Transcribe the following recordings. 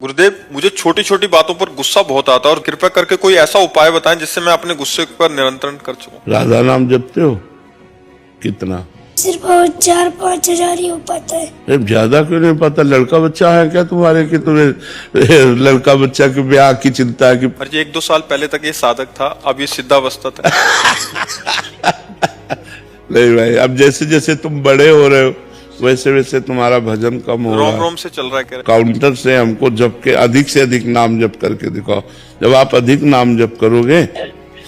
गुरुदेव, मुझे छोटी छोटी बातों पर गुस्सा बहुत आता है और कृपया करके कोई ऐसा उपाय बताएं जिससे मैं अपने गुस्से पर नियंत्रण कर सकूं। राधा नाम जपते हो? कितना? सिर्फ 4-5 हजार ही हो पाता है। अरे ज्यादा क्यों नहीं पता? लड़का बच्चा है क्या तुम्हारे कि तुम्हें लड़का बच्चा के ब्याह की चिंता है कि? और ये 1-2 साल पहले तक ये साधक था, अब ये सिद्धावस्था था। नहीं भाई, अब जैसे जैसे तुम बड़े हो रहे हो वैसे वैसे तुम्हारा भजन कम हो रहा रोम है। रोम से चल रहा है कह रहे। काउंटर से हमको जप के अधिक से अधिक नाम जप करके दिखाओ। जब आप अधिक नाम जप करोगे,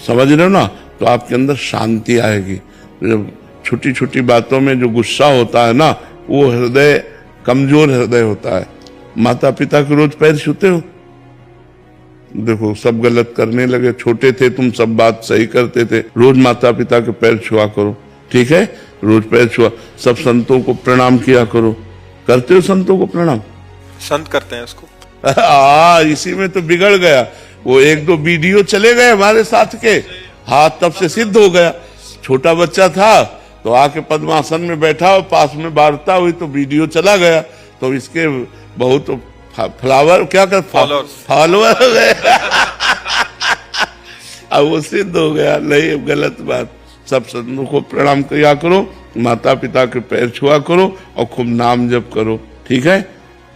समझ रहे हो ना, तो आपके अंदर शांति आएगी। जब छोटी छोटी बातों में जो गुस्सा होता है ना, वो हृदय कमजोर हृदय होता है। माता पिता के रोज पैर छूते हो? देखो सब गलत करने लगे। छोटे थे तुम, सब बात सही करते थे। रोज माता पिता के पैर छुआ करो, ठीक है? रोज पैर छुआ। सब संतों को प्रणाम किया करो। करते हो संतों को प्रणाम? संत करते हैं इसको। इसी में तो बिगड़ गया। वो 1-2 वीडियो चले गए हमारे साथ के, हाथ तब से सिद्ध हो गया। छोटा बच्चा था तो आके पद्मासन में बैठा और पास में वार्ता हुई तो वीडियो चला गया। तो इसके बहुत फ्लावर क्या कर फॉलोअर हो गए। अब वो सिद्ध हो गया। नहीं, गलत बात। सब संतों को प्रणाम किया करो, माता पिता के पैर छुआ करो और खूब नाम जप करो, ठीक है?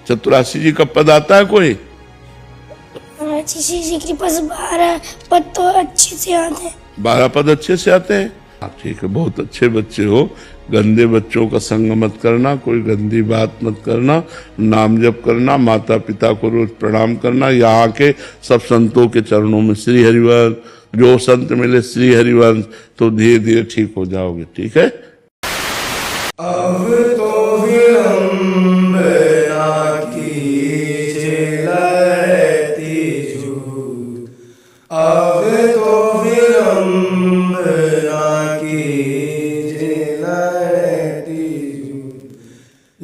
चतुरासी जी का पद आता है कोई? जी के पास 12 पद तो अच्छे से आते हैं। 12 पद अच्छे से आते हैं? हाँ ठीक है, बहुत अच्छे बच्चे हो। गंदे बच्चों का संग मत करना, कोई गंदी बात मत करना, नाम जप करना, माता पिता को रोज प्रणाम करना। यहाँ के सब संतों के चरणों में श्री हरिवंश, जो संत मिले श्री हरिवंश, तो धीरे धीरे ठीक हो जाओगे, ठीक है? अब तो विलंब ना कीजिए लहती जूद, अब तो विलंब ना कीजिए लहती जूद।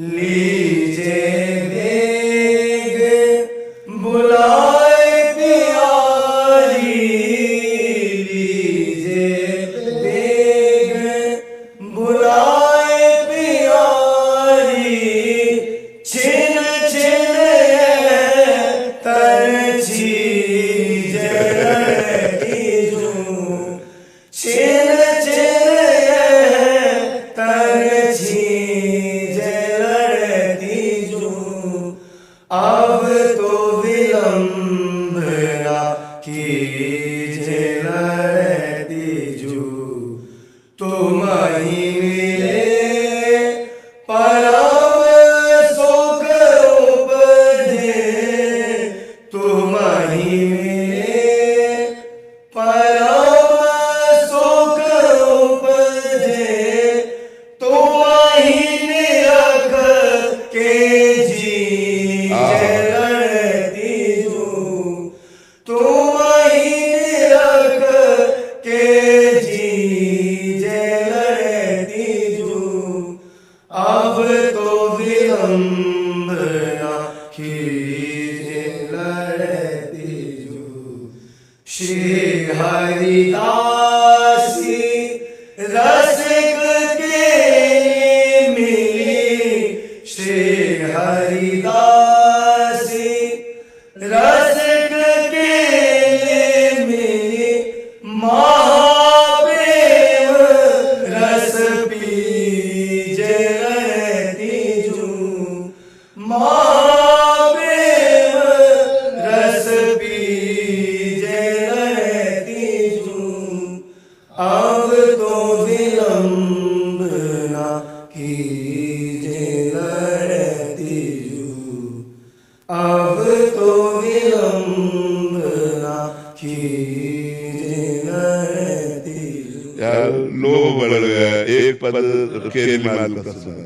लीजिए देग बुलाए प्यारी, लीजिए देग बुलाए प्यारी। छिन छिन तरछी जलती जूं, छिन छिन तरछी जलती जूं। अब तो विलंब ना कीजिए लहती जूं। तुम ही मिले परम सुख उपजे, तुम ही मिले परम सुख उपजे। तुम ही निरख के जी जलती जूं, तुम ही निरख के जी जलती जूं। अब तो विलंब ना कीजिए लहती जूं। श्री हरिदासी रसिक के मिली, श्री हरिदासी रसिक के मिली। महाप्रेम रस पीजे रहती जूं, महाप्रेम रस पीजे रहती जूं। अब तो विलंब ना कीजिए लहती जूं, अब तो विलंब ना कीजिए लहती जूं। यार लोभ बढ़ गया। एक पद के माल का सुना।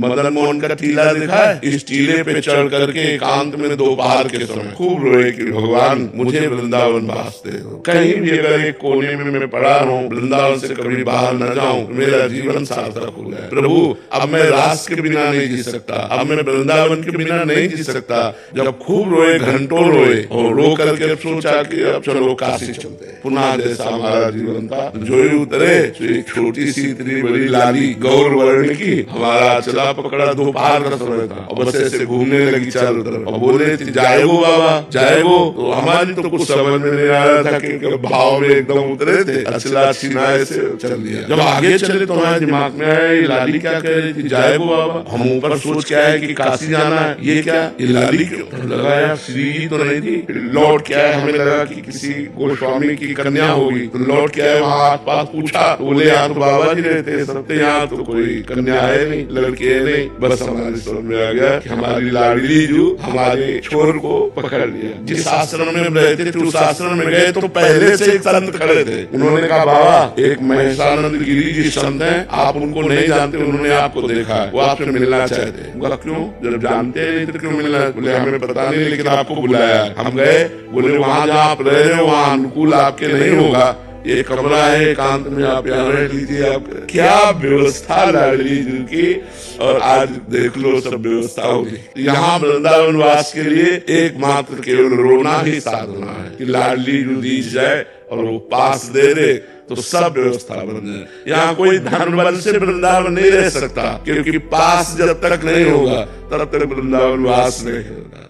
मदन मोहन का टीला दिखा है? इस टीले पे चढ़ करके एकांत में दोपहर के समय खूब रोए कि भगवान मुझे वृंदावन भासते हो। कहीं भी अगर एक कोने में मैं पड़ा रहूं, वृंदावन से कभी बाहर न जाऊं, मेरा जीवन सार्थक हो गया। प्रभु अब मैं रास के बिना नहीं जी सकता, अब मैं वृंदावन के बिना नहीं जी सकता। जब खूब रोए, घंटों रोए और रो करके सोचा कि अब चलो काशी चलते हैं। पुनः जैसा हमारा जीवन था, जोई उतरे तो एक छोटी सी इतनी बड़ी लाली गौर वर्ण की हमारा गला पकड़ा, दोपहर का समय था और बस ऐसे घूमने लगी चारों तरफ और बोले जाएगो बाबा जाएगो। तो हमारी तो कुछ समझ में नहीं आ रहा था कि भाव में एकदम उतरे थे, अच्छला छिनाए से चल दिया। जब आगे चले तो हमारे दिमाग में आया ये लाली क्या कह रही थी, जाएगो बाबा। हम ऊपर सोच के आए कि काशी जाना है, ये क्या ये लाली क्यों? लगा यार श्री जी तो नहीं थी, लौट के आए, हमें लगा कि किसी गोस्वामी की कन्या होगी। तो लौट के आए, वहाँ आस पास पूछा, बोले यहाँ तो बाबा जी रहते हैं सबसे, यहाँ तो कोई कन्या है नहीं, लड़की है नहीं। बस हमारे समझ में आ गया कि हमारी लाडली जो हमारे छोर को पकड़ लिया। जिस आश्रम में रहते थे उस आश्रम में गए तो पहले से एक संत खड़े थे। उन्होंने कहा बाबा एक महेशानंद गिरी जी संत हैं, आप उनको नहीं जानते, उन्होंने आपको देखा है, वो आपसे मिलना चाहते हैं। बोला क्यों? जब जानते नहीं तो क्यों मिलना? बोले हमें पता नहीं लेकिन आपको बुलाया। हम गए, बोले वहाँ जहाँ आप रह रहे हो वहाँ अनुकूल आपके नहीं होगा, ये कमरा है एकांत में, आप यहाँ रह लीजिए। आप क्या व्यवस्था लाडली जी की, और आज देख लो सब व्यवस्था होगी। यहाँ वृंदावन वास के लिए एकमात्र केवल रोना ही साधना है कि लाडली जी दी जाए और वो पास दे दे तो सब व्यवस्था बन जाए। यहाँ कोई धन बल से वृंदावन नहीं रह सकता, क्योंकि पास जब तक नहीं होगा तब तक वृंदावन वास नहीं होगा।